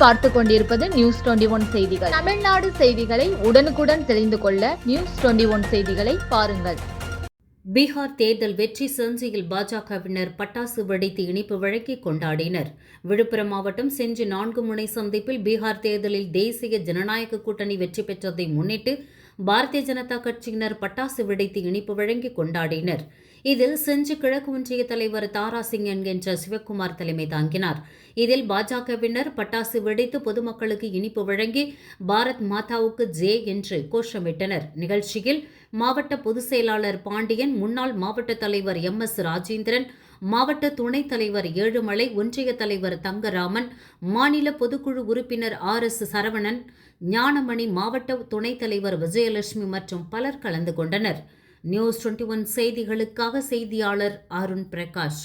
நீங்கள் பார்த்துக் கொண்டிருப்பது நியூஸ் 21 செய்திகள். தமிழ்நாடு செய்திகளை உடனுக்குடன் தெரிந்து கொள்ள நியூஸ் 21 செய்திகளை பாருங்கள். பீகார் தேர்தல் வெற்றி செஞ்சியில் பாஜகவினர் பட்டாசு வெடித்து இனிப்பு வழங்கி கொண்டாடினர். விழுப்புரம் மாவட்டம் செஞ்சி 4 முனை சந்திப்பில் பீகார் தேர்தலில் தேசிய ஜனநாயக கூட்டணி வெற்றி பெற்றதை முன்னிட்டு பாரதிய ஜனதா கட்சியினர் பட்டாசு வெடித்து இனிப்பு வழங்கி கொண்டாடினர். இதில் செஞ்சி கிழக்கு ஒன்றிய தலைவர் தாராசிங் என்கின்ற சிவக்குமார் தலைமை தாங்கினார். இதில் பாஜகவினர் பட்டாசு வெடித்து பொதுமக்களுக்கு இனிப்பு வழங்கி பாரத் மாதாவுக்கு ஜே என்று கோஷமிட்டனர். நிகழ்ச்சியில் மாவட்ட பொதுச் செயலாளர் பாண்டியன், முன்னாள் மாவட்ட தலைவர் MS ராஜேந்திரன், மாவட்ட துணைத் தலைவர் ஏழுமலை, ஒன்றிய தலைவர் தங்கராமன், மாநில பொதுக்குழு உறுப்பினர் RS சரவணன், ஞானமணி, மாவட்ட துணைத் தலைவர் விஜயலட்சுமி மற்றும் பலர் கலந்து கொண்டனர். நியூஸ் 21 செய்திகளுக்காக செய்தியாளர் அருண் பிரகாஷ்.